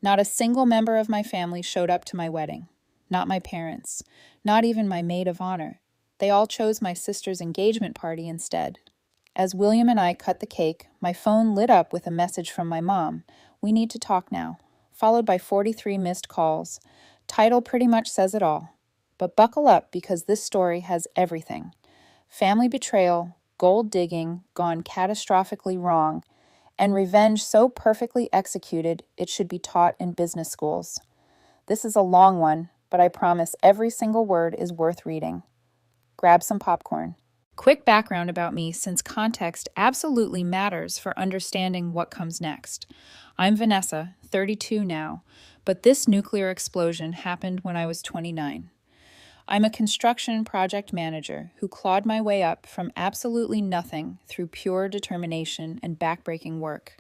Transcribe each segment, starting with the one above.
Not a single member of my family showed up to my wedding. Not my parents. Not even my maid of honor. They all chose my sister's engagement party instead. As William and I cut the cake, my phone lit up with a message from my mom. "We need to talk now," followed by 43 missed calls. Title pretty much says it all. But buckle up because this story has everything. Family betrayal, gold digging gone catastrophically wrong, and revenge so perfectly executed it should be taught in business schools. This is a long one, but I promise every single word is worth reading. Grab some popcorn. Quick background about me, since context absolutely matters for understanding what comes next. I'm Vanessa, 32 now, but this nuclear explosion happened when I was 29. I'm a construction project manager who clawed my way up from absolutely nothing through pure determination and backbreaking work.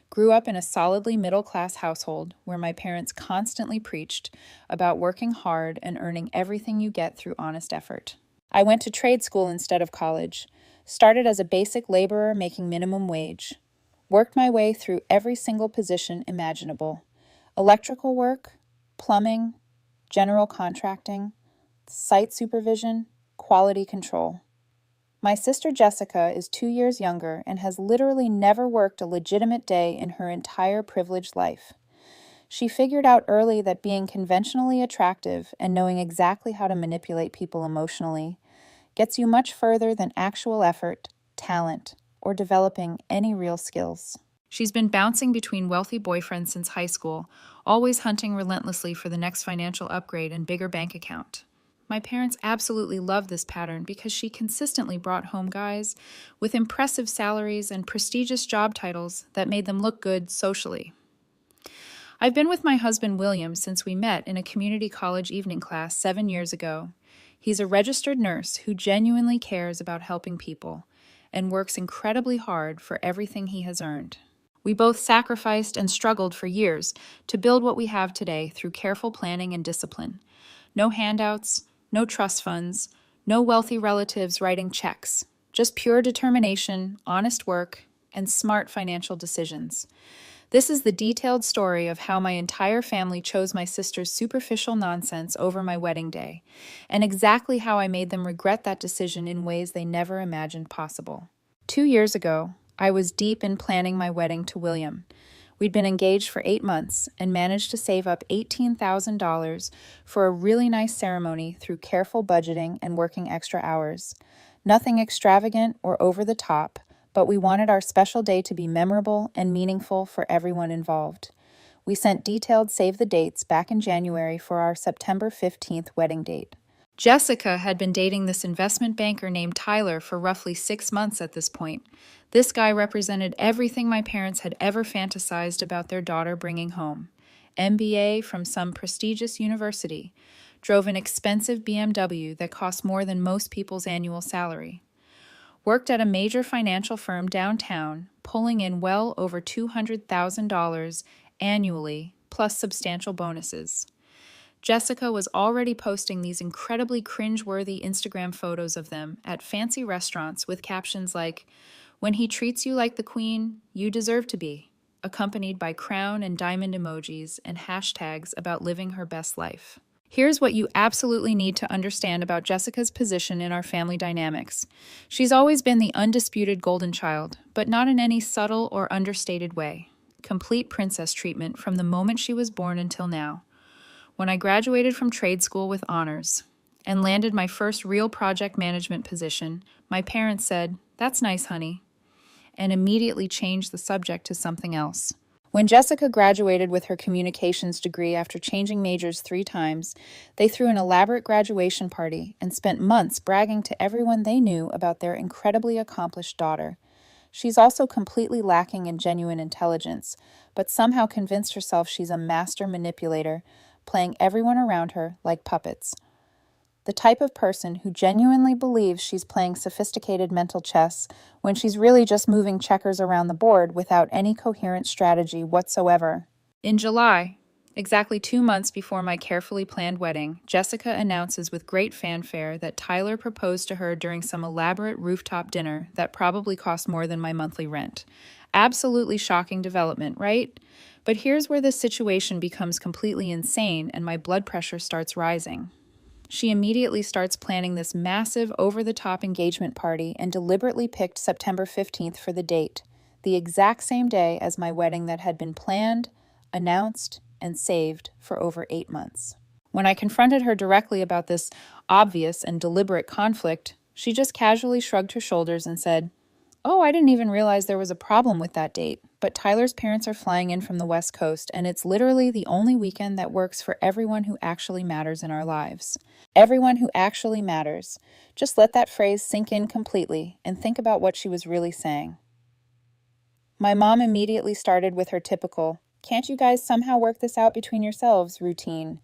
Grew up in a solidly middle-class household where my parents constantly preached about working hard and earning everything you get through honest effort. I went to trade school instead of college, started as a basic laborer making minimum wage, worked my way through every single position imaginable: electrical work, plumbing, general contracting, site supervision, quality control. My sister Jessica is 2 years younger and has literally never worked a legitimate day in her entire privileged life. She figured out early that being conventionally attractive and knowing exactly how to manipulate people emotionally gets you much further than actual effort, talent, or developing any real skills. She's been bouncing between wealthy boyfriends since high school, always hunting relentlessly for the next financial upgrade and bigger bank account. My parents absolutely loved this pattern because she consistently brought home guys with impressive salaries and prestigious job titles that made them look good socially. I've been with my husband William since we met in a community college evening class 7 years ago. He's a registered nurse who genuinely cares about helping people and works incredibly hard for everything he has earned. We both sacrificed and struggled for years to build what we have today through careful planning and discipline. No handouts, no trust funds, no wealthy relatives writing checks, just pure determination, honest work, and smart financial decisions. This is the detailed story of how my entire family chose my sister's superficial nonsense over my wedding day, and exactly how I made them regret that decision in ways they never imagined possible. 2 years ago, I was deep in planning my wedding to William. We'd been engaged for 8 months and managed to save up $18,000 for a really nice ceremony through careful budgeting and working extra hours. Nothing extravagant or over the top, but we wanted our special day to be memorable and meaningful for everyone involved. We sent detailed save the dates back in January for our September 15th wedding date. Jessica had been dating this investment banker named Tyler for roughly 6 months at this point. This guy represented everything my parents had ever fantasized about their daughter bringing home. MBA from some prestigious university, drove an expensive BMW that cost more than most people's annual salary. Worked at a major financial firm downtown, pulling in well over $200,000 annually, plus substantial bonuses. Jessica was already posting these incredibly cringe-worthy Instagram photos of them at fancy restaurants with captions like, "When he treats you like the queen, you deserve to be," accompanied by crown and diamond emojis and hashtags about living her best life. Here's what you absolutely need to understand about Jessica's position in our family dynamics. She's always been the undisputed golden child, but not in any subtle or understated way. Complete princess treatment from the moment she was born until now. When I graduated from trade school with honors and landed my first real project management position, my parents said, "That's nice, honey," and immediately changed the subject to something else. When Jessica graduated with her communications degree after changing majors 3 times, they threw an elaborate graduation party and spent months bragging to everyone they knew about their incredibly accomplished daughter. She's also completely lacking in genuine intelligence, but somehow convinced herself she's a master manipulator, playing everyone around her like puppets. The type of person who genuinely believes she's playing sophisticated mental chess when she's really just moving checkers around the board without any coherent strategy whatsoever. In July, exactly 2 months before my carefully planned wedding, Jessica announces with great fanfare that Tyler proposed to her during some elaborate rooftop dinner that probably cost more than my monthly rent. Absolutely shocking development, right? But here's where this situation becomes completely insane and my blood pressure starts rising. She immediately starts planning this massive, over-the-top engagement party and deliberately picked September 15th for the date, the exact same day as my wedding that had been planned, announced, and saved for over 8 months. When I confronted her directly about this obvious and deliberate conflict, she just casually shrugged her shoulders and said, "Oh, I didn't even realize there was a problem with that date, but Tyler's parents are flying in from the West Coast, and it's literally the only weekend that works for everyone who actually matters in our lives." Everyone who actually matters. Just let that phrase sink in completely and think about what she was really saying. My mom immediately started with her typical, "Can't you guys somehow work this out between yourselves?" routine.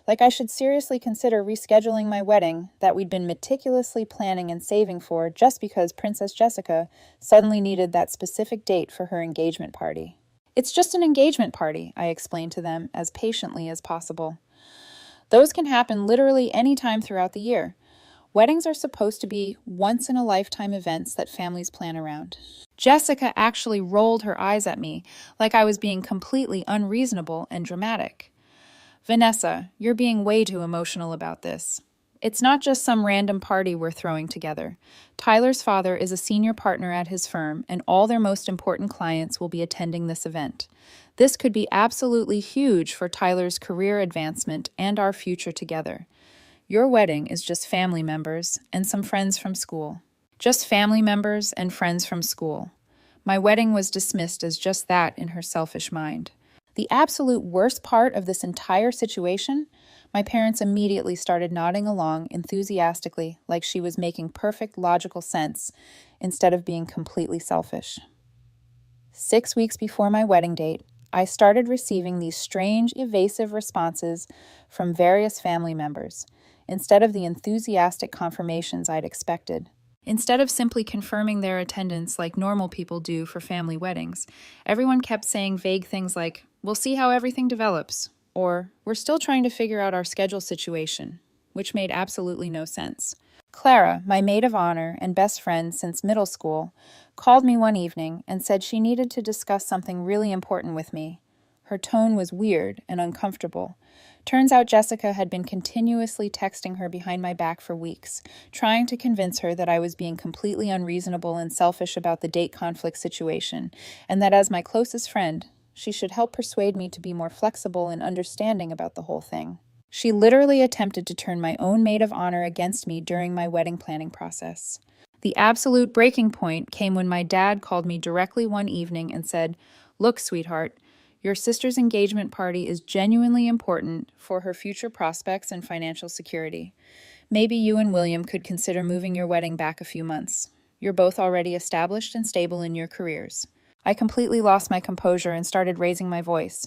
Like I should seriously consider rescheduling my wedding that we'd been meticulously planning and saving for just because Princess Jessica suddenly needed that specific date for her engagement party. "It's just an engagement party," I explained to them as patiently as possible. "Those can happen literally any time throughout the year. Weddings are supposed to be once-in-a-lifetime events that families plan around." Jessica actually rolled her eyes at me like I was being completely unreasonable and dramatic. "Vanessa, you're being way too emotional about this. It's not just some random party we're throwing together. Tyler's father is a senior partner at his firm, and all their most important clients will be attending this event. This could be absolutely huge for Tyler's career advancement and our future together. Your wedding is just family members and some friends from school." Just family members and friends from school. My wedding was dismissed as just that in her selfish mind. The absolute worst part of this entire situation, my parents immediately started nodding along enthusiastically like she was making perfect logical sense instead of being completely selfish. 6 weeks before my wedding date, I started receiving these strange, evasive responses from various family members, instead of the enthusiastic confirmations I'd expected. Instead of simply confirming their attendance like normal people do for family weddings, everyone kept saying vague things like, "We'll see how everything develops," or "We're still trying to figure out our schedule situation," which made absolutely no sense. Clara, my maid of honor and best friend since middle school, called me one evening and said she needed to discuss something really important with me. Her tone was weird and uncomfortable. Turns out Jessica had been continuously texting her behind my back for weeks, trying to convince her that I was being completely unreasonable and selfish about the date conflict situation, and that as my closest friend, she should help persuade me to be more flexible and understanding about the whole thing. She literally attempted to turn my own maid of honor against me during my wedding planning process. The absolute breaking point came when my dad called me directly one evening and said, "Look, sweetheart, your sister's engagement party is genuinely important for her future prospects and financial security. Maybe you and William could consider moving your wedding back a few months. You're both already established and stable in your careers." I completely lost my composure and started raising my voice.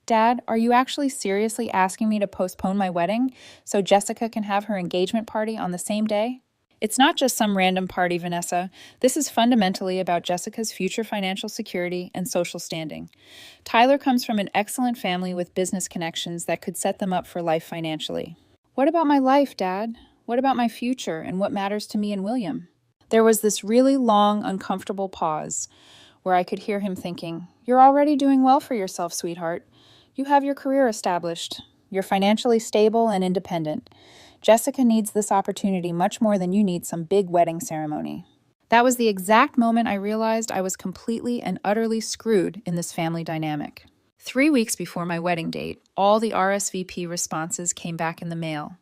"Dad, are you actually seriously asking me to postpone my wedding so Jessica can have her engagement party on the same day?" "It's not just some random party, Vanessa. This is fundamentally about Jessica's future financial security and social standing. Tyler comes from an excellent family with business connections that could set them up for life financially." "What about my life, Dad? What about my future and what matters to me and William?" There was this really long, uncomfortable pause where I could hear him thinking, "You're already doing well for yourself, sweetheart. You have your career established. You're financially stable and independent. Jessica needs this opportunity much more than you need some big wedding ceremony." That was the exact moment I realized I was completely and utterly screwed in this family dynamic. 3 weeks before my wedding date, all the RSVP responses came back in the mail.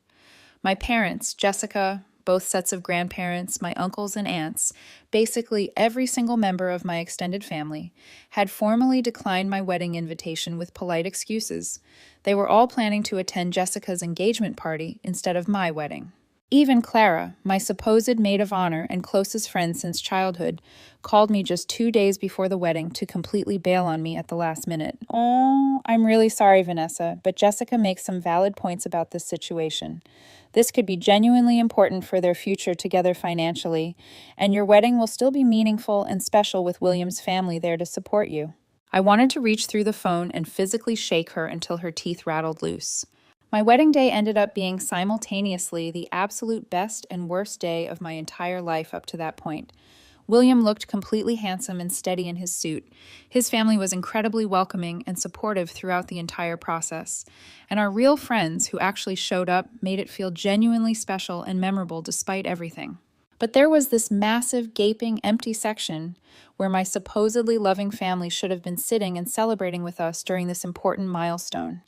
My parents, Jessica, both sets of grandparents, my uncles and aunts, basically every single member of my extended family, had formally declined my wedding invitation with polite excuses. They were all planning to attend Jessica's engagement party instead of my wedding. Even Clara, my supposed maid of honor and closest friend since childhood, called me just 2 days before the wedding to completely bail on me at the last minute. "Oh, I'm really sorry, Vanessa, but Jessica makes some valid points about this situation. This could be genuinely important for their future together financially, and your wedding will still be meaningful and special with William's family there to support you." I wanted to reach through the phone and physically shake her until her teeth rattled loose. My wedding day ended up being simultaneously the absolute best and worst day of my entire life up to that point. William looked completely handsome and steady in his suit. His family was incredibly welcoming and supportive throughout the entire process. And our real friends who actually showed up made it feel genuinely special and memorable despite everything. But there was this massive, gaping, empty section where my supposedly loving family should have been sitting and celebrating with us during this important milestone.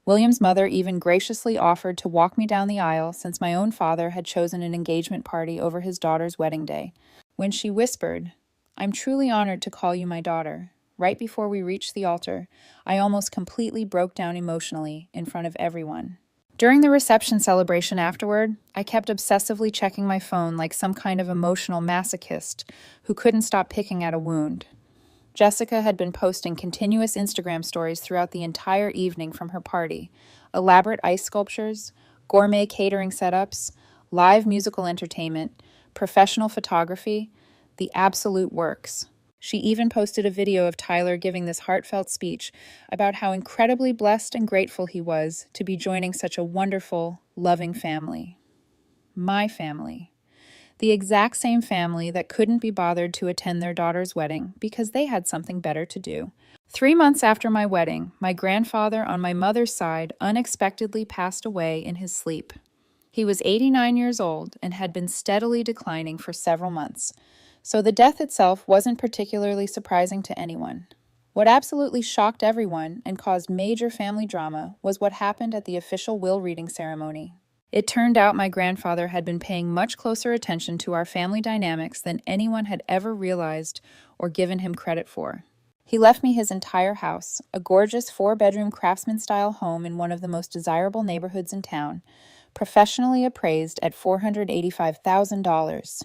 William's mother even graciously offered to walk me down the aisle since my own father had chosen an engagement party over his daughter's wedding day. When she whispered, "I'm truly honored to call you my daughter," right before we reached the altar, I almost completely broke down emotionally in front of everyone. During the reception celebration afterward, I kept obsessively checking my phone like some kind of emotional masochist who couldn't stop picking at a wound. Jessica had been posting continuous Instagram stories throughout the entire evening from her party. Elaborate ice sculptures, gourmet catering setups, live musical entertainment, professional photography, the absolute works. She even posted a video of Tyler giving this heartfelt speech about how incredibly blessed and grateful he was to be joining such a wonderful, loving family. My family. The exact same family that couldn't be bothered to attend their daughter's wedding because they had something better to do. 3 months after my wedding, my grandfather on my mother's side unexpectedly passed away in his sleep. He was 89 years old and had been steadily declining for several months, so the death itself wasn't particularly surprising to anyone. What absolutely shocked everyone and caused major family drama was what happened at the official will reading ceremony. It turned out my grandfather had been paying much closer attention to our family dynamics than anyone had ever realized or given him credit for. He left me his entire house, a gorgeous 4-bedroom craftsman-style home in one of the most desirable neighborhoods in town, professionally appraised at $485,000.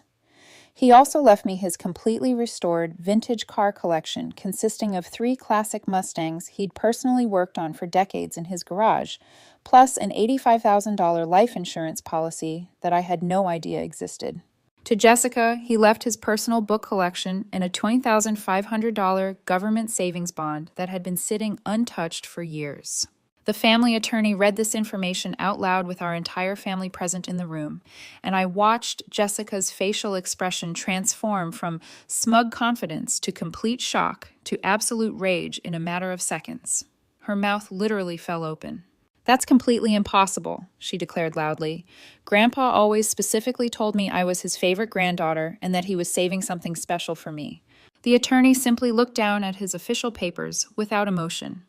He also left me his completely restored vintage car collection consisting of 3 classic Mustangs he'd personally worked on for decades in his garage, plus an $85,000 life insurance policy that I had no idea existed. To Jessica, he left his personal book collection and a $20,500 government savings bond that had been sitting untouched for years. The family attorney read this information out loud with our entire family present in the room, and I watched Jessica's facial expression transform from smug confidence to complete shock to absolute rage in a matter of seconds. Her mouth literally fell open. "That's completely impossible," she declared loudly. "Grandpa always specifically told me I was his favorite granddaughter and that he was saving something special for me." The attorney simply looked down at his official papers without emotion.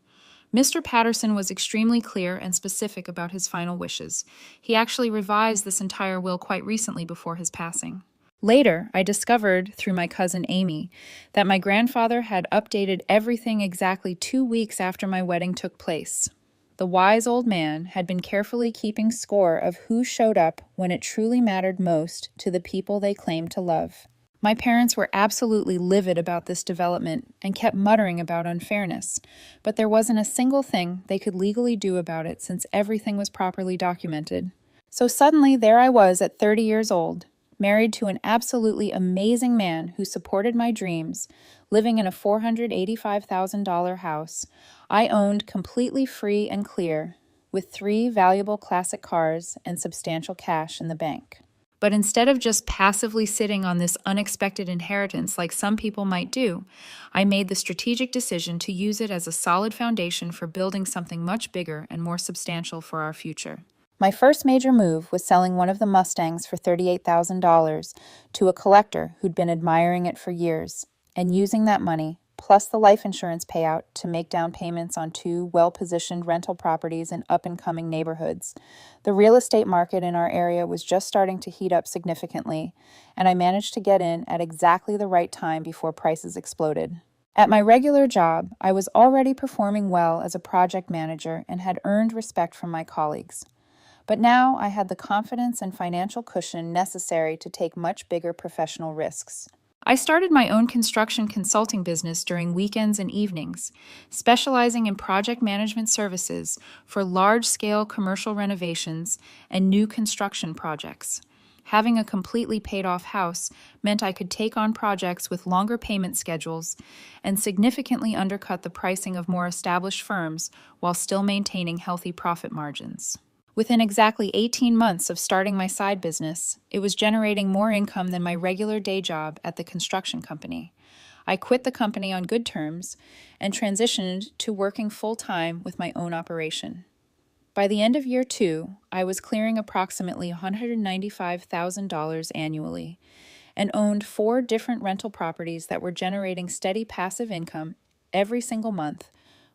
Mr. Patterson was extremely clear and specific about his final wishes. He actually revised this entire will quite recently before his passing. Later, I discovered, through my cousin Amy, that my grandfather had updated everything exactly 2 weeks after my wedding took place. The wise old man had been carefully keeping score of who showed up when it truly mattered most to the people they claimed to love. My parents were absolutely livid about this development and kept muttering about unfairness, but there wasn't a single thing they could legally do about it since everything was properly documented. So suddenly there I was at 30 years old, married to an absolutely amazing man who supported my dreams, living in a $485,000 house I owned completely free and clear, with 3 valuable classic cars and substantial cash in the bank. But instead of just passively sitting on this unexpected inheritance like some people might do, I made the strategic decision to use it as a solid foundation for building something much bigger and more substantial for our future. My first major move was selling one of the Mustangs for $38,000 to a collector who'd been admiring it for years, and using that money, plus the life insurance payout, to make down payments on 2 well-positioned rental properties in up-and-coming neighborhoods. The real estate market in our area was just starting to heat up significantly, and I managed to get in at exactly the right time before prices exploded. At my regular job, I was already performing well as a project manager and had earned respect from my colleagues. But now I had the confidence and financial cushion necessary to take much bigger professional risks. I started my own construction consulting business during weekends and evenings, specializing in project management services for large-scale commercial renovations and new construction projects. Having a completely paid-off house meant I could take on projects with longer payment schedules and significantly undercut the pricing of more established firms while still maintaining healthy profit margins. Within exactly 18 months of starting my side business, it was generating more income than my regular day job at the construction company. I quit the company on good terms and transitioned to working full-time with my own operation. By the end of year 2, I was clearing approximately $195,000 annually and owned 4 different rental properties that were generating steady passive income every single month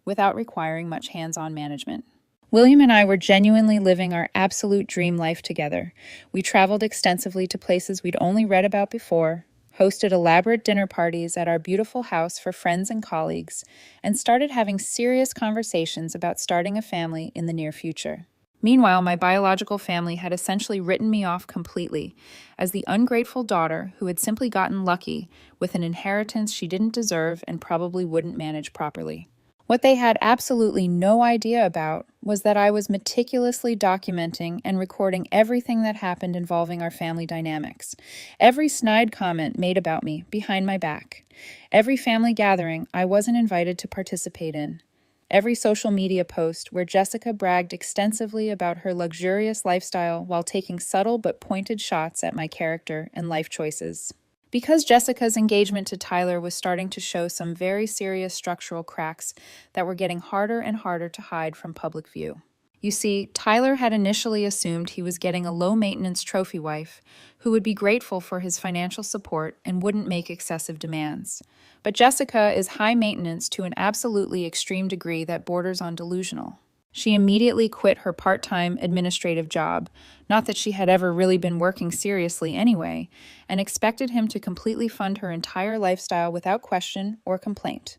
without requiring much hands-on management. William and I were genuinely living our absolute dream life together. We traveled extensively to places we'd only read about before, hosted elaborate dinner parties at our beautiful house for friends and colleagues, and started having serious conversations about starting a family in the near future. Meanwhile, my biological family had essentially written me off completely as the ungrateful daughter who had simply gotten lucky with an inheritance she didn't deserve and probably wouldn't manage properly. What they had absolutely no idea about was that I was meticulously documenting and recording everything that happened involving our family dynamics. Every snide comment made about me behind my back. Every family gathering I wasn't invited to participate in. Every social media post where Jessica bragged extensively about her luxurious lifestyle while taking subtle but pointed shots at my character and life choices. Because Jessica's engagement to Tyler was starting to show some very serious structural cracks that were getting harder and harder to hide from public view. You see, Tyler had initially assumed he was getting a low-maintenance trophy wife who would be grateful for his financial support and wouldn't make excessive demands. But Jessica is high maintenance to an absolutely extreme degree that borders on delusional. She immediately quit her part-time administrative job, not that she had ever really been working seriously anyway, and expected him to completely fund her entire lifestyle without question or complaint.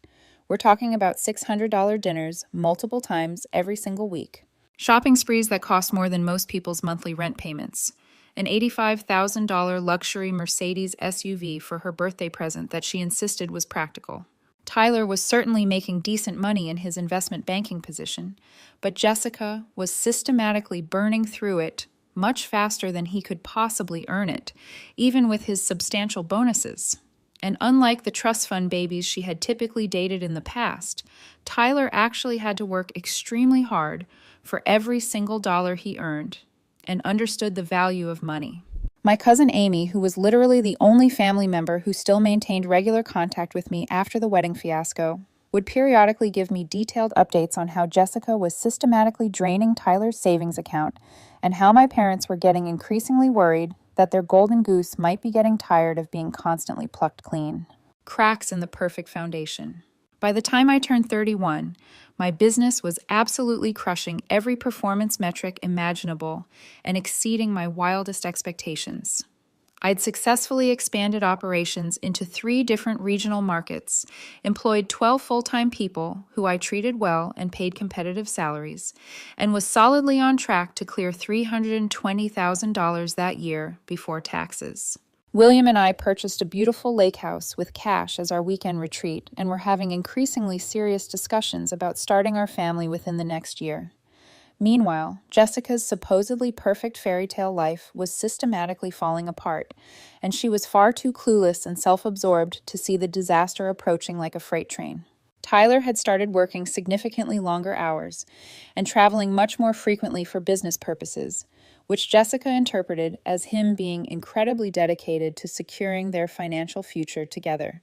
We're talking about $600 dinners multiple times every single week. Shopping sprees that cost more than most people's monthly rent payments. An $85,000 luxury Mercedes SUV for her birthday present that she insisted was practical. Tyler was certainly making decent money in his investment banking position, but Jessica was systematically burning through it much faster than he could possibly earn it, even with his substantial bonuses. And unlike the trust fund babies she had typically dated in the past, Tyler actually had to work extremely hard for every single dollar he earned and understood the value of money. My cousin Amy, who was literally the only family member who still maintained regular contact with me after the wedding fiasco, would periodically give me detailed updates on how Jessica was systematically draining Tyler's savings account and how my parents were getting increasingly worried that their golden goose might be getting tired of being constantly plucked clean. Cracks in the perfect foundation. By the time I turned 31, my business was absolutely crushing every performance metric imaginable and exceeding my wildest expectations. I'd successfully expanded operations into 3 different regional markets, employed 12 full-time people who I treated well and paid competitive salaries, and was solidly on track to clear $320,000 that year before taxes. William and I purchased a beautiful lake house with cash as our weekend retreat and were having increasingly serious discussions about starting our family within the next year. Meanwhile, Jessica's supposedly perfect fairy tale life was systematically falling apart, and she was far too clueless and self-absorbed to see the disaster approaching like a freight train. Tyler had started working significantly longer hours and traveling much more frequently for business purposes, which Jessica interpreted as him being incredibly dedicated to securing their financial future together.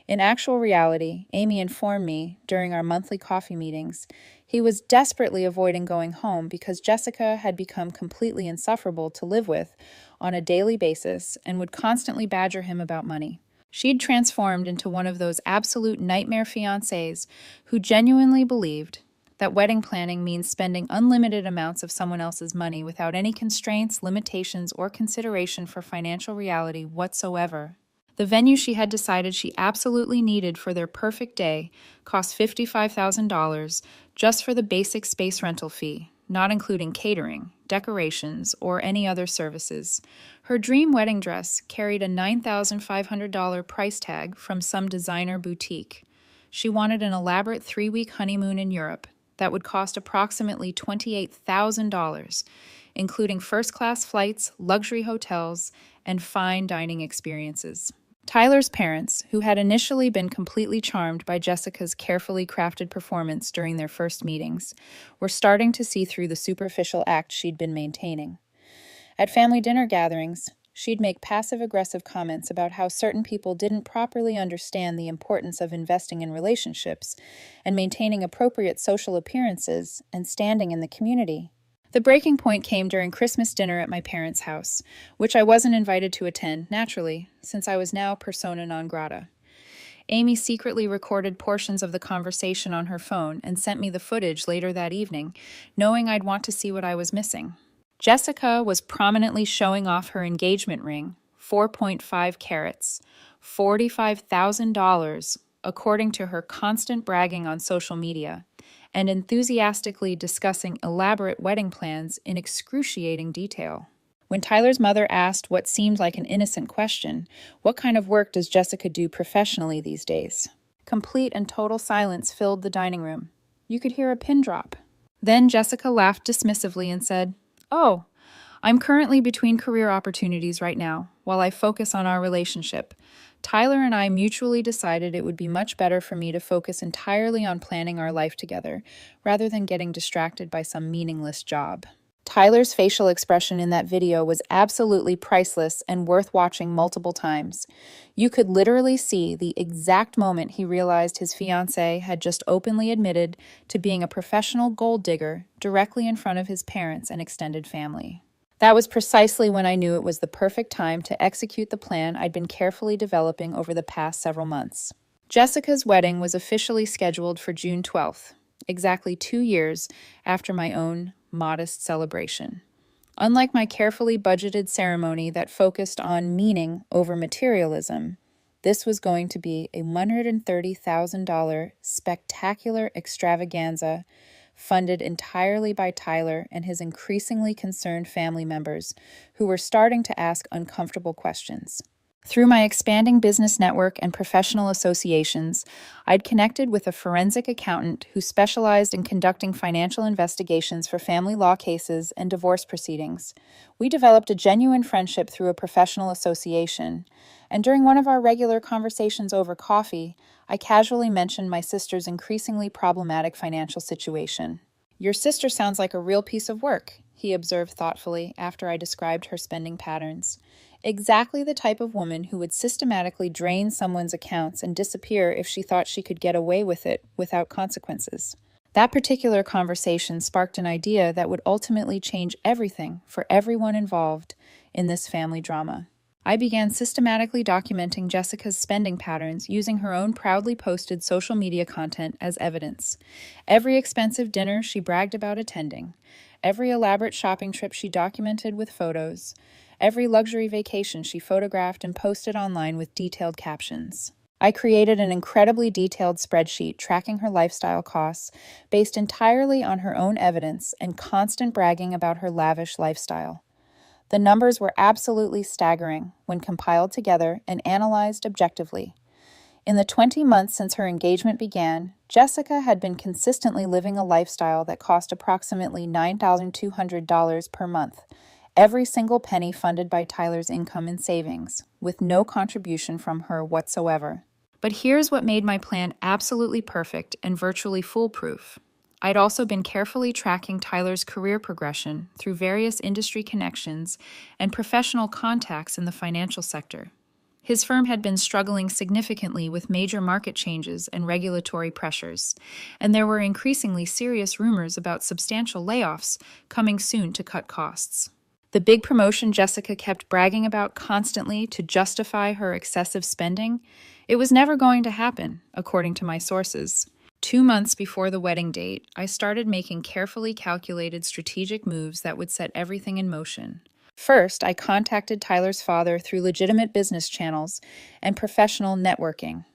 In actual reality, Amy informed me during our monthly coffee meetings, he was desperately avoiding going home because Jessica had become completely insufferable to live with on a daily basis and would constantly badger him about money. She'd transformed into one of those absolute nightmare fiancés who genuinely believed that wedding planning means spending unlimited amounts of someone else's money without any constraints, limitations, or consideration for financial reality whatsoever. The venue she had decided she absolutely needed for their perfect day cost $55,000 just for the basic space rental fee, not including catering, decorations, or any other services. Her dream wedding dress carried a $9,500 price tag from some designer boutique. She wanted an elaborate 3-week honeymoon in Europe that would cost approximately $28,000, including first-class flights, luxury hotels, and fine dining experiences. Tyler's parents, who had initially been completely charmed by Jessica's carefully crafted performance during their first meetings, were starting to see through the superficial act she'd been maintaining. At family dinner gatherings, she'd make passive-aggressive comments about how certain people didn't properly understand the importance of investing in relationships and maintaining appropriate social appearances and standing in the community. The breaking point came during Christmas dinner at my parents' house, which I wasn't invited to attend, naturally, since I was now persona non grata. Amy secretly recorded portions of the conversation on her phone and sent me the footage later that evening, knowing I'd want to see what I was missing. Jessica was prominently showing off her engagement ring, 4.5 carats, $45,000, according to her constant bragging on social media, and enthusiastically discussing elaborate wedding plans in excruciating detail. When Tyler's mother asked what seemed like an innocent question, "What kind of work does Jessica do professionally these days?" Complete and total silence filled the dining room. You could hear a pin drop. Then Jessica laughed dismissively and said, "Oh, I'm currently between career opportunities right now, while I focus on our relationship. Tyler and I mutually decided it would be much better for me to focus entirely on planning our life together, rather than getting distracted by some meaningless job." Tyler's facial expression in that video was absolutely priceless and worth watching multiple times. You could literally see the exact moment he realized his fiancée had just openly admitted to being a professional gold digger directly in front of his parents and extended family. That was precisely when I knew it was the perfect time to execute the plan I'd been carefully developing over the past several months. Jessica's wedding was officially scheduled for June 12th, exactly 2 years after my own modest celebration. Unlike my carefully budgeted ceremony that focused on meaning over materialism, this was going to be a $130,000 spectacular extravaganza funded entirely by Tyler and his increasingly concerned family members who were starting to ask uncomfortable questions. Through my expanding business network and professional associations, I'd connected with a forensic accountant who specialized in conducting financial investigations for family law cases and divorce proceedings. We developed a genuine friendship through a professional association, and during one of our regular conversations over coffee, I casually mentioned my sister's increasingly problematic financial situation. "Your sister sounds like a real piece of work," he observed thoughtfully after I described her spending patterns. "Exactly the type of woman who would systematically drain someone's accounts and disappear if she thought she could get away with it without consequences." That particular conversation sparked an idea that would ultimately change everything for everyone involved in this family drama. I began systematically documenting Jessica's spending patterns using her own proudly posted social media content as evidence. Every expensive dinner she bragged about attending, every elaborate shopping trip she documented with photos, every luxury vacation she photographed and posted online with detailed captions. I created an incredibly detailed spreadsheet tracking her lifestyle costs based entirely on her own evidence and constant bragging about her lavish lifestyle. The numbers were absolutely staggering when compiled together and analyzed objectively. In the 20 months since her engagement began, Jessica had been consistently living a lifestyle that cost approximately $9,200 per month, every single penny funded by Tyler's income and savings, with no contribution from her whatsoever. But here's what made my plan absolutely perfect and virtually foolproof. I'd also been carefully tracking Tyler's career progression through various industry connections and professional contacts in the financial sector. His firm had been struggling significantly with major market changes and regulatory pressures, and there were increasingly serious rumors about substantial layoffs coming soon to cut costs. The big promotion Jessica kept bragging about constantly to justify her excessive spending, it was never going to happen, according to my sources. 2 months before the wedding date, I started making carefully calculated strategic moves that would set everything in motion. First, I contacted Tyler's father through legitimate business channels and professional networking.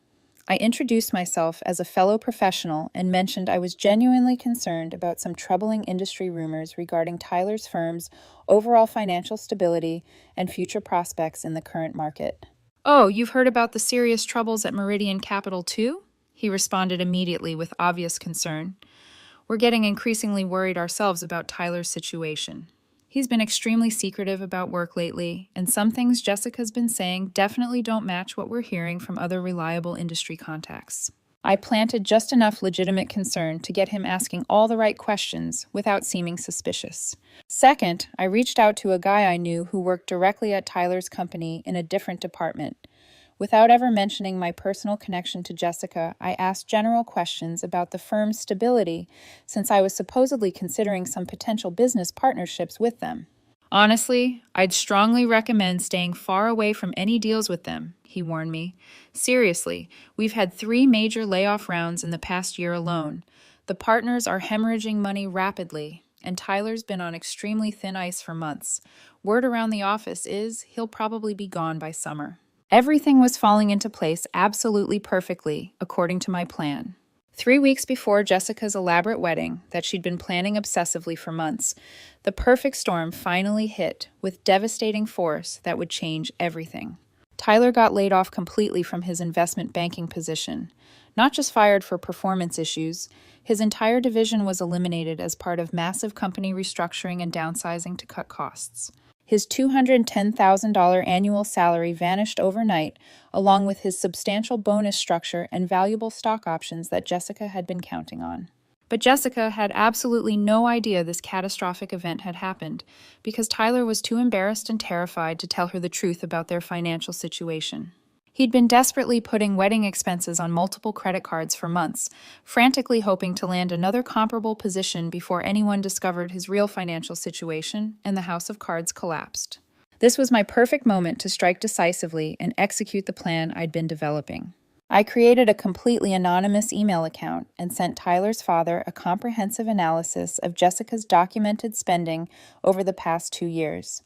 I introduced myself as a fellow professional and mentioned I was genuinely concerned about some troubling industry rumors regarding Tyler's firm's overall financial stability and future prospects in the current market. "Oh, you've heard about the serious troubles at Meridian Capital too?" He responded immediately with obvious concern. "We're getting increasingly worried ourselves about Tyler's situation." He's been extremely secretive about work lately, and some things Jessica's been saying definitely don't match what we're hearing from other reliable industry contacts. I planted just enough legitimate concern to get him asking all the right questions without seeming suspicious. Second, I reached out to a guy I knew who worked directly at Tyler's company in a different department. Without ever mentioning my personal connection to Jessica, I asked general questions about the firm's stability since I was supposedly considering some potential business partnerships with them. Honestly, I'd strongly recommend staying far away from any deals with them, he warned me. Seriously, we've had 3 major layoff rounds in the past year alone. The partners are hemorrhaging money rapidly, and Tyler's been on extremely thin ice for months. Word around the office is he'll probably be gone by summer. Everything was falling into place absolutely perfectly, according to my plan. 3 weeks before Jessica's elaborate wedding that she'd been planning obsessively for months, the perfect storm finally hit with devastating force that would change everything. Tyler got laid off completely from his investment banking position. Not just fired for performance issues, his entire division was eliminated as part of massive company restructuring and downsizing to cut costs. His $210,000 annual salary vanished overnight, along with his substantial bonus structure and valuable stock options that Jessica had been counting on. But Jessica had absolutely no idea this catastrophic event had happened, because Tyler was too embarrassed and terrified to tell her the truth about their financial situation. He'd been desperately putting wedding expenses on multiple credit cards for months, frantically hoping to land another comparable position before anyone discovered his real financial situation and the house of cards collapsed. This was my perfect moment to strike decisively and execute the plan I'd been developing. I created a completely anonymous email account and sent Tyler's father a comprehensive analysis of Jessica's documented spending over the past 2 years.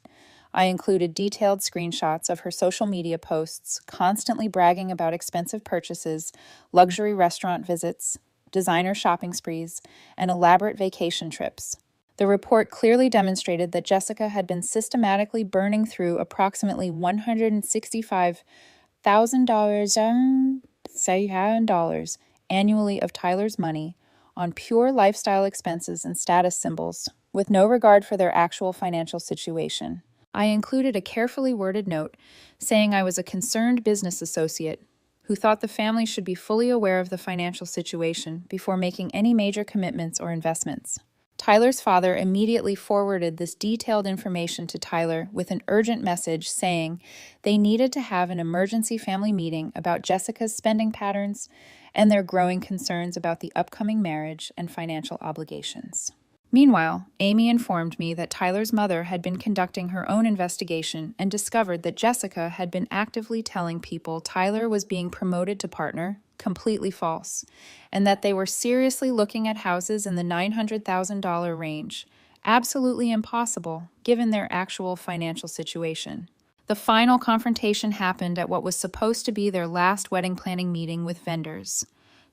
I included detailed screenshots of her social media posts, constantly bragging about expensive purchases, luxury restaurant visits, designer shopping sprees, and elaborate vacation trips. The report clearly demonstrated that Jessica had been systematically burning through approximately $165,000 annually of Tyler's money on pure lifestyle expenses and status symbols, with no regard for their actual financial situation. I included a carefully worded note saying I was a concerned business associate who thought the family should be fully aware of the financial situation before making any major commitments or investments. Tyler's father immediately forwarded this detailed information to Tyler with an urgent message saying they needed to have an emergency family meeting about Jessica's spending patterns and their growing concerns about the upcoming marriage and financial obligations. Meanwhile, Amy informed me that Tyler's mother had been conducting her own investigation and discovered that Jessica had been actively telling people Tyler was being promoted to partner, completely false, and that they were seriously looking at houses in the $900,000 range, absolutely impossible given their actual financial situation. The final confrontation happened at what was supposed to be their last wedding planning meeting with vendors.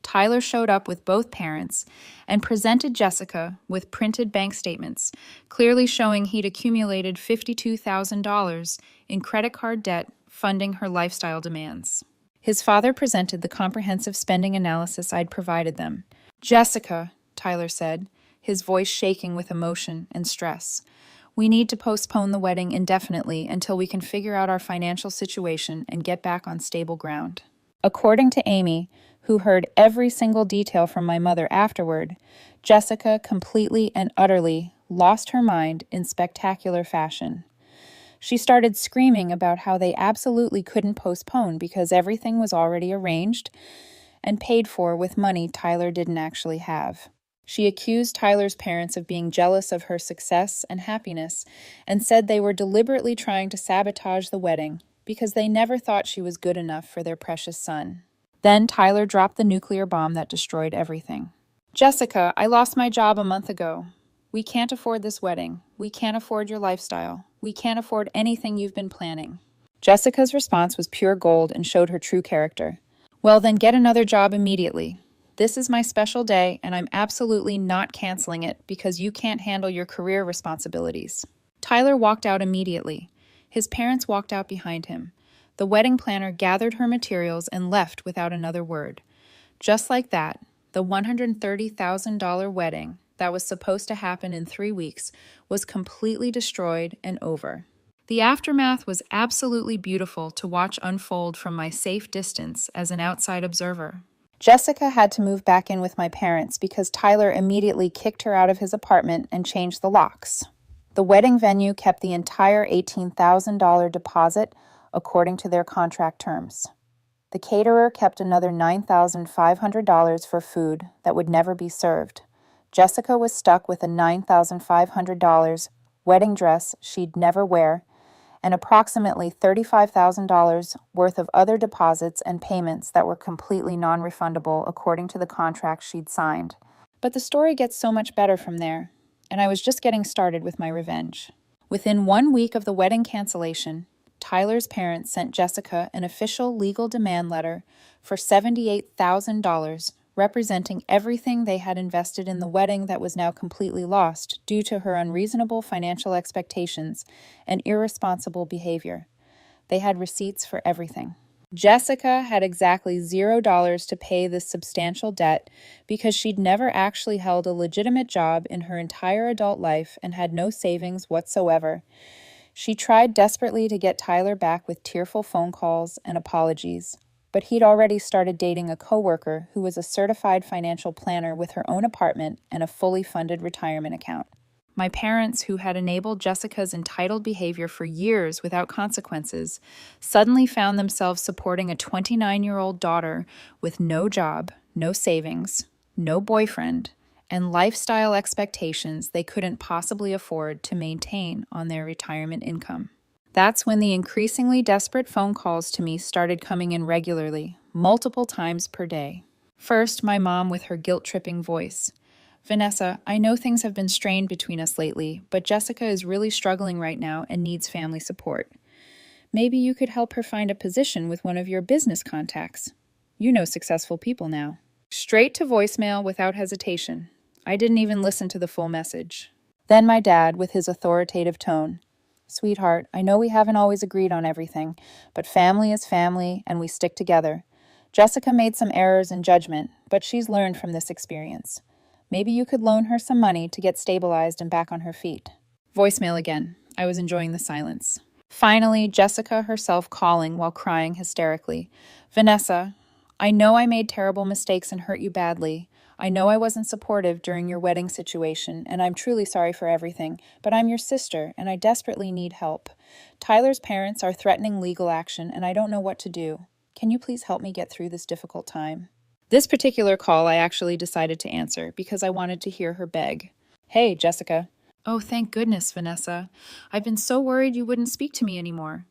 Tyler showed up with both parents and presented Jessica with printed bank statements, clearly showing he'd accumulated $52,000 in credit card debt funding her lifestyle demands. His father presented the comprehensive spending analysis I'd provided them. "Jessica," Tyler said, his voice shaking with emotion and stress, "we need to postpone the wedding indefinitely until we can figure out our financial situation and get back on stable ground." According to Amy, who heard every single detail from my mother afterward, Jessica completely and utterly lost her mind in spectacular fashion. She started screaming about how they absolutely couldn't postpone because everything was already arranged and paid for with money Tyler didn't actually have. She accused Tyler's parents of being jealous of her success and happiness and said they were deliberately trying to sabotage the wedding because they never thought she was good enough for their precious son. Then Tyler dropped the nuclear bomb that destroyed everything. "Jessica, I lost my job a month ago. We can't afford this wedding. We can't afford your lifestyle. We can't afford anything you've been planning." Jessica's response was pure gold and showed her true character. "Well, then get another job immediately. This is my special day, and I'm absolutely not canceling it because you can't handle your career responsibilities." Tyler walked out immediately. His parents walked out behind him. The wedding planner gathered her materials and left without another word. Just like that, the $130,000 wedding that was supposed to happen in 3 weeks was completely destroyed and over. The aftermath was absolutely beautiful to watch unfold from my safe distance as an outside observer. Jessica had to move back in with my parents because Tyler immediately kicked her out of his apartment and changed the locks. The wedding venue kept the entire $18,000 deposit according to their contract terms. The caterer kept another $9,500 for food that would never be served. Jessica was stuck with a $9,500 wedding dress she'd never wear and approximately $35,000 worth of other deposits and payments that were completely non-refundable according to the contract she'd signed. But the story gets so much better from there, and I was just getting started with my revenge. Within 1 week of the wedding cancellation, Tyler's parents sent Jessica an official legal demand letter for $78,000, representing everything they had invested in the wedding that was now completely lost due to her unreasonable financial expectations and irresponsible behavior. They had receipts for everything. Jessica had exactly $0 to pay this substantial debt because she'd never actually held a legitimate job in her entire adult life and had no savings whatsoever. She tried desperately to get Tyler back with tearful phone calls and apologies, but he'd already started dating a coworker who was a certified financial planner with her own apartment and a fully funded retirement account. My parents, who had enabled Jessica's entitled behavior for years without consequences, suddenly found themselves supporting a 29-year-old daughter with no job, no savings, no boyfriend, and lifestyle expectations they couldn't possibly afford to maintain on their retirement income. That's when the increasingly desperate phone calls to me started coming in regularly, multiple times per day. First, my mom with her guilt-tripping voice. "Vanessa, I know things have been strained between us lately, but Jessica is really struggling right now and needs family support. Maybe you could help her find a position with one of your business contacts. You know successful people now." Straight to voicemail without hesitation. I didn't even listen to the full message. Then my dad, with his authoritative tone. "Sweetheart, I know we haven't always agreed on everything, but family is family and we stick together. Jessica made some errors in judgment, but she's learned from this experience. Maybe you could loan her some money to get stabilized and back on her feet." Voicemail again. I was enjoying the silence. Finally, Jessica herself calling while crying hysterically. "Vanessa, I know I made terrible mistakes and hurt you badly. I know I wasn't supportive during your wedding situation, and I'm truly sorry for everything, but I'm your sister, and I desperately need help. Tyler's parents are threatening legal action, and I don't know what to do. Can you please help me get through this difficult time?" This particular call I actually decided to answer because I wanted to hear her beg. "Hey, Jessica." "Oh, thank goodness, Vanessa. I've been so worried you wouldn't speak to me anymore.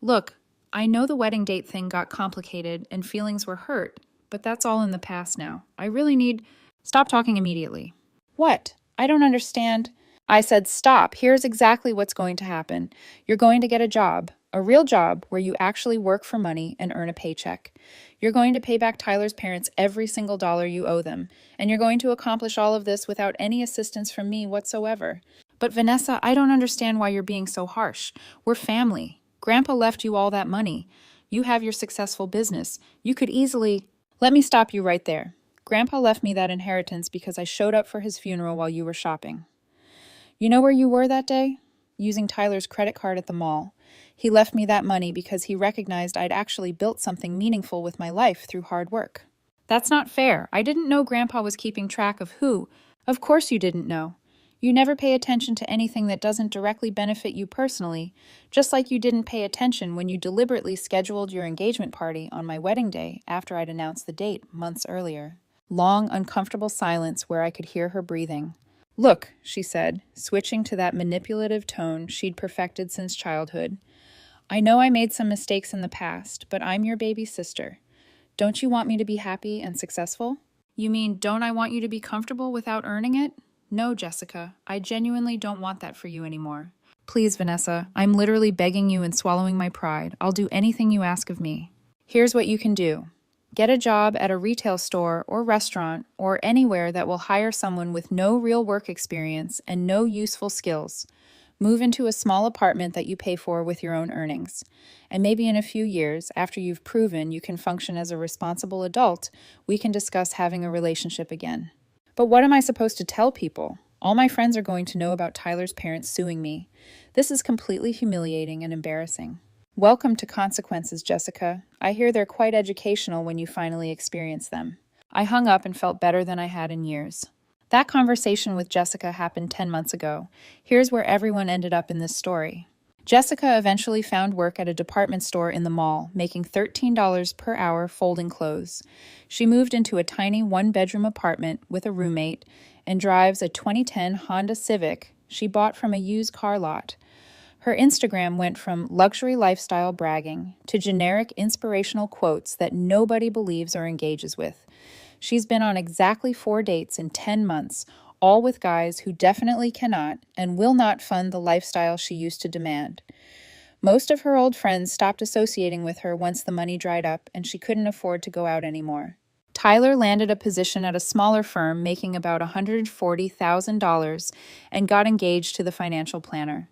Look, I know the wedding date thing got complicated and feelings were hurt, but that's all in the past now. I really need—" "Stop talking immediately." "What? I don't understand." I said, "Stop. Here's exactly what's going to happen. You're going to get a job, a real job where you actually work for money and earn a paycheck. You're going to pay back Tyler's parents every single dollar you owe them, and you're going to accomplish all of this without any assistance from me whatsoever." "But Vanessa, I don't understand why you're being so harsh. We're family. Grandpa left you all that money. You have your successful business. You could easily—" "Let me stop you right there. Grandpa left me that inheritance because I showed up for his funeral while you were shopping. You know where you were that day? Using Tyler's credit card at the mall. He left me that money because he recognized I'd actually built something meaningful with my life through hard work." "That's not fair. I didn't know Grandpa was keeping track of who—" "Of course you didn't know. You never pay attention to anything that doesn't directly benefit you personally, just like you didn't pay attention when you deliberately scheduled your engagement party on my wedding day after I'd announced the date months earlier." Long, uncomfortable silence where I could hear her breathing. "Look," she said, switching to that manipulative tone she'd perfected since childhood. "I know I made some mistakes in the past, but I'm your baby sister. Don't you want me to be happy and successful?" "You mean, don't I want you to be comfortable without earning it?" "No, Jessica, I genuinely don't want that for you anymore. Please, Vanessa, I'm literally begging you and swallowing my pride. I'll do anything you ask of me. Here's what you can do. Get a job at a retail store or restaurant or anywhere that will hire someone with no real work experience and no useful skills. Move into a small apartment that you pay for with your own earnings. And maybe in a few years, after you've proven you can function as a responsible adult, we can discuss having a relationship again. But what am I supposed to tell people? All my friends are going to know about Tyler's parents suing me. This is completely humiliating and embarrassing. Welcome to consequences, Jessica. I hear they're quite educational when you finally experience them. I hung up and felt better than I had in years. That conversation with Jessica happened 10 months ago. Here's where everyone ended up in this story. Jessica eventually found work at a department store in the mall, making $13 per hour folding clothes. She moved into a tiny one-bedroom apartment with a roommate and drives a 2010 Honda Civic she bought from a used car lot. Her Instagram went from luxury lifestyle bragging to generic inspirational quotes that nobody believes or engages with. She's been on exactly 4 dates in 10 months, all with guys who definitely cannot and will not fund the lifestyle she used to demand. Most of her old friends stopped associating with her once the money dried up and she couldn't afford to go out anymore. Tyler landed a position at a smaller firm making about $140,000 and got engaged to the financial planner.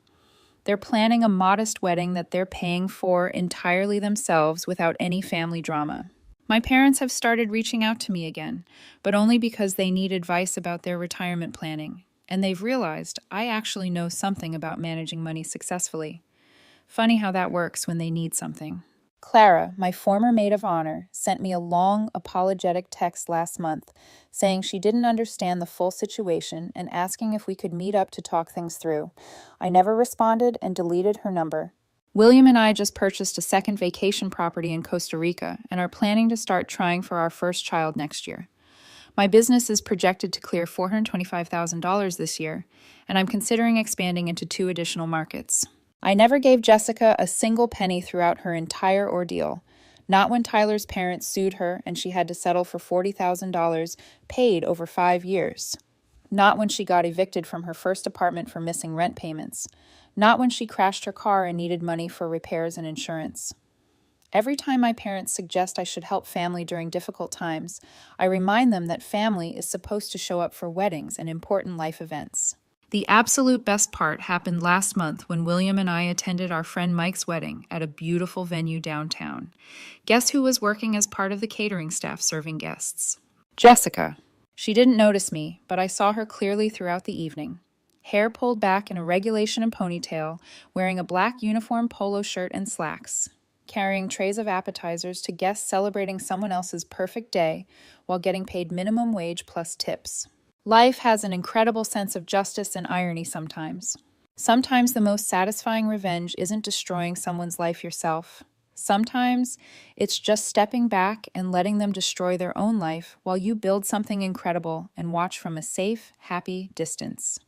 They're planning a modest wedding that they're paying for entirely themselves without any family drama. My parents have started reaching out to me again, but only because they need advice about their retirement planning, and they've realized I actually know something about managing money successfully. Funny how that works when they need something. Clara, my former maid of honor, sent me a long, apologetic text last month saying she didn't understand the full situation and asking if we could meet up to talk things through. I never responded and deleted her number. William and I just purchased a second vacation property in Costa Rica and are planning to start trying for our first child next year. My business is projected to clear $425,000 this year, and I'm considering expanding into 2 additional markets. I never gave Jessica a single penny throughout her entire ordeal, not when Tyler's parents sued her and she had to settle for $40,000 paid over 5 years, not when she got evicted from her first apartment for missing rent payments, not when she crashed her car and needed money for repairs and insurance. Every time my parents suggest I should help family during difficult times, I remind them that family is supposed to show up for weddings and important life events. The absolute best part happened last month when William and I attended our friend Mike's wedding at a beautiful venue downtown. Guess who was working as part of the catering staff serving guests? Jessica. She didn't notice me, but I saw her clearly throughout the evening. Hair pulled back in a regulation and ponytail, wearing a black uniform polo shirt and slacks, carrying trays of appetizers to guests celebrating someone else's perfect day while getting paid minimum wage plus tips. Life has an incredible sense of justice and irony sometimes. Sometimes the most satisfying revenge isn't destroying someone's life yourself. Sometimes it's just stepping back and letting them destroy their own life while you build something incredible and watch from a safe, happy distance.